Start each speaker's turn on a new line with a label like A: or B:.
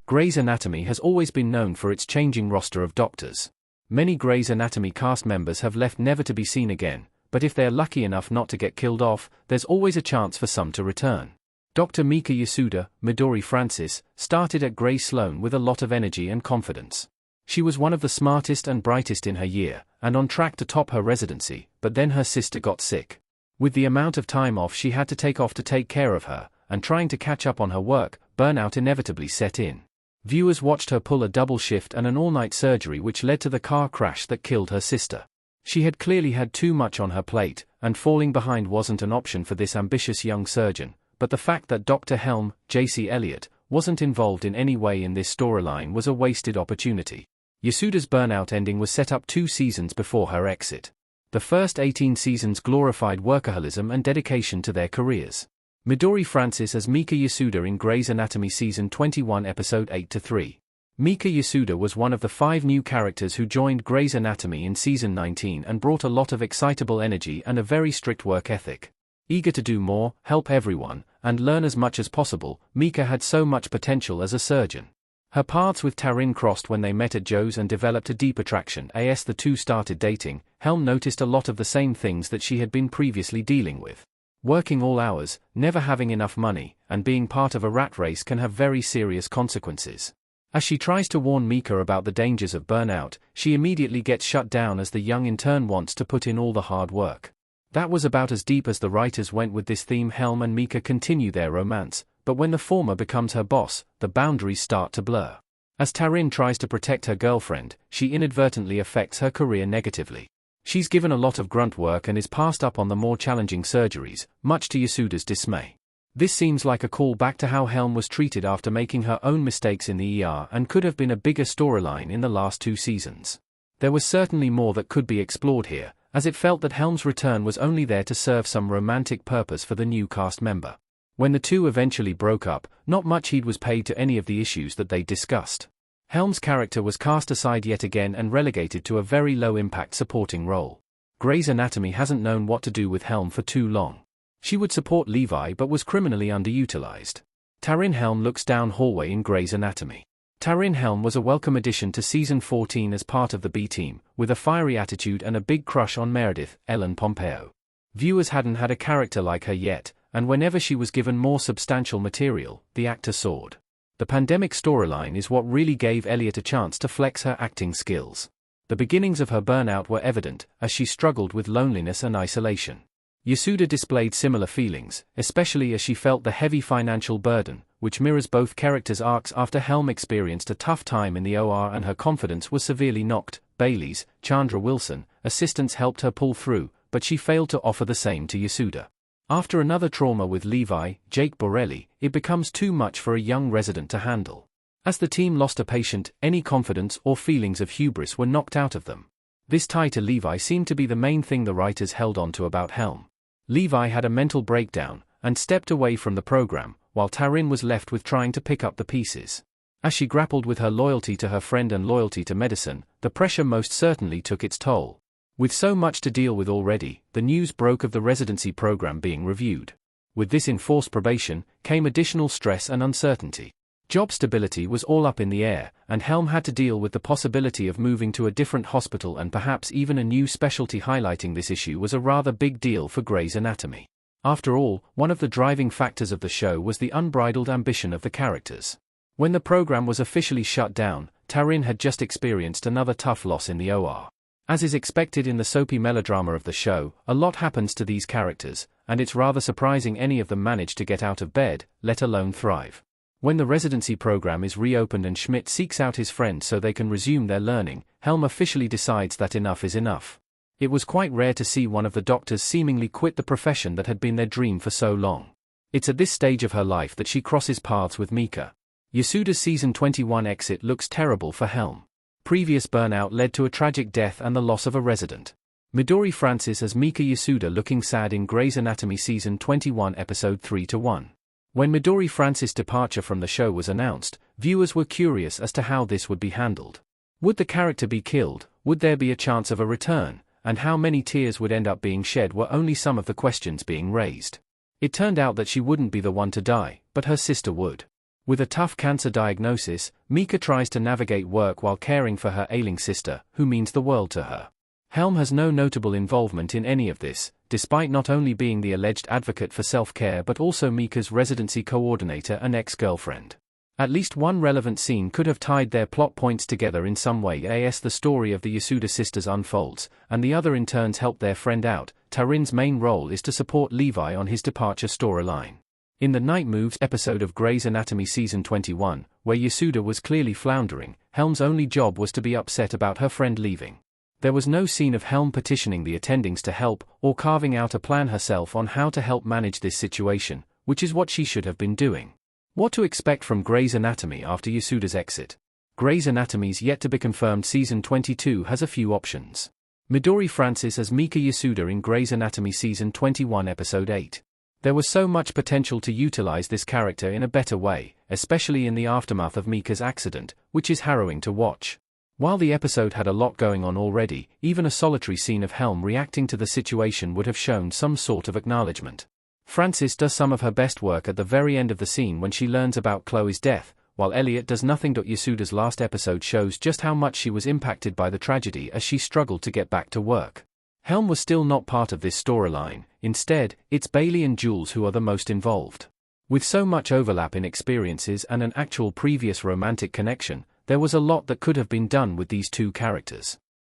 A: Grey's Anatomy has always been known for its changing roster of doctors. Many Grey's Anatomy cast members have left never to be seen again, but if they're lucky enough not to get killed off, there's always a chance for some to return. Dr. Mika Yasuda, Midori Francis, started at Grey Sloan with a lot of energy and confidence. She was one of the smartest and brightest in her year, and on track to top her residency, but then her sister got sick. With the amount of time off she had to take care of her, and trying to catch up on her work, burnout inevitably set in. Viewers watched her pull a double shift and an all-night surgery which led to the car crash that killed her sister. She had clearly had too much on her plate, and falling behind wasn't an option for this ambitious young surgeon, but the fact that Dr. Helm, J.C. Elliott, wasn't involved in any way in this storyline was a wasted opportunity. Yasuda's burnout ending was set up 2 seasons before her exit. The first 18 seasons glorified workaholism and dedication to their careers. Midori Francis as Mika Yasuda in Grey's Anatomy Season 21 Episode 8-3. Mika Yasuda was one of the 5 new characters who joined Grey's Anatomy in Season 19 and brought a lot of excitable energy and a very strict work ethic. Eager to do more, help everyone, and learn as much as possible, Mika had so much potential as a surgeon. Her paths with Tarin crossed when they met at Joe's and developed a deep attraction. As the two started dating, Helm noticed a lot of the same things that she had been previously dealing with. Working all hours, never having enough money, and being part of a rat race can have very serious consequences. As she tries to warn Mika about the dangers of burnout, she immediately gets shut down as the young intern wants to put in all the hard work. That was about as deep as the writers went with this theme. Helm and Mika continue their romance, but when the former becomes her boss, the boundaries start to blur. As Tarin tries to protect her girlfriend, she inadvertently affects her career negatively. She's given a lot of grunt work and is passed up on the more challenging surgeries, much to Yasuda's dismay. This seems like a call back to how Helm was treated after making her own mistakes in the ER and could have been a bigger storyline in the last 2 seasons. There was certainly more that could be explored here, as it felt that Helm's return was only there to serve some romantic purpose for the new cast member. When the two eventually broke up, not much heed was paid to any of the issues that they discussed. Helm's character was cast aside yet again and relegated to a very low-impact supporting role. Grey's Anatomy hasn't known what to do with Helm for too long. She would support Levi but was criminally underutilized. Tarin Helm looks down hallway in Grey's Anatomy. Tarin Helm was a welcome addition to Season 14 as part of the B-team, with a fiery attitude and a big crush on Meredith, Ellen Pompeo. Viewers hadn't had a character like her yet, and whenever she was given more substantial material, the actor soared. The pandemic storyline is what really gave Elliott a chance to flex her acting skills. The beginnings of her burnout were evident, as she struggled with loneliness and isolation. Yasuda displayed similar feelings, especially as she felt the heavy financial burden, which mirrors both characters' arcs after Helm experienced a tough time in the OR and her confidence was severely knocked. Bailey's, Chandra Wilson, assistants helped her pull through, but she failed to offer the same to Yasuda. After another trauma with Levi, Jake Borelli, it becomes too much for a young resident to handle. As the team lost a patient, any confidence or feelings of hubris were knocked out of them. This tie to Levi seemed to be the main thing the writers held on to about Helm. Levi had a mental breakdown, and stepped away from the program, while Tarin was left with trying to pick up the pieces. As she grappled with her loyalty to her friend and loyalty to medicine, the pressure most certainly took its toll. With so much to deal with already, the news broke of the residency program being reviewed. With this enforced probation, came additional stress and uncertainty. Job stability was all up in the air, and Helm had to deal with the possibility of moving to a different hospital and perhaps even a new specialty. Highlighting this issue was a rather big deal for Grey's Anatomy. After all, one of the driving factors of the show was the unbridled ambition of the characters. When the program was officially shut down, Tarin had just experienced another tough loss in the OR. As is expected in the soapy melodrama of the show, a lot happens to these characters, and it's rather surprising any of them manage to get out of bed, let alone thrive. When the residency program is reopened and Schmidt seeks out his friend so they can resume their learning, Helm officially decides that enough is enough. It was quite rare to see one of the doctors seemingly quit the profession that had been their dream for so long. It's at this stage of her life that she crosses paths with Mika. Yasuda's Season 21 exit looks terrible for Helm. Previous burnout led to a tragic death and the loss of a resident. Midori Francis as Mika Yasuda looking sad in Grey's Anatomy Season 21 Episode 3-1. When Midori Francis' departure from the show was announced, viewers were curious as to how this would be handled. Would the character be killed, would there be a chance of a return, and how many tears would end up being shed were only some of the questions being raised. It turned out that she wouldn't be the one to die, but her sister would. With a tough cancer diagnosis, Mika tries to navigate work while caring for her ailing sister, who means the world to her. Helm has no notable involvement in any of this, despite not only being the alleged advocate for self-care but also Mika's residency coordinator and ex-girlfriend. At least one relevant scene could have tied their plot points together in some way as the story of the Yasuda sisters unfolds, and the other in turns help their friend out. Tarin's main role is to support Levi on his departure storyline. In the Night Moves episode of Grey's Anatomy Season 21, where Yasuda was clearly floundering, Helm's only job was to be upset about her friend leaving. There was no scene of Helm petitioning the attendings to help, or carving out a plan herself on how to help manage this situation, which is what she should have been doing. What to expect from Grey's Anatomy after Yasuda's exit? Grey's Anatomy's yet-to-be-confirmed Season 22 has a few options. Midori Francis as Mika Yasuda in Grey's Anatomy Season 21 Episode 8. There was so much potential to utilize this character in a better way, especially in the aftermath of Mika's accident, which is harrowing to watch. While the episode had a lot going on already, even a solitary scene of Helm reacting to the situation would have shown some sort of acknowledgement. Francis does some of her best work at the very end of the scene when she learns about Chloe's death, while Elliot does nothing. Yasuda's last episode shows just how much she was impacted by the tragedy as she struggled to get back to work. Helm was still not part of this storyline. Instead, it's Bailey and Jules who are the most involved. With so much overlap in experiences and an actual previous romantic connection, there was a lot that could have been done with these two characters.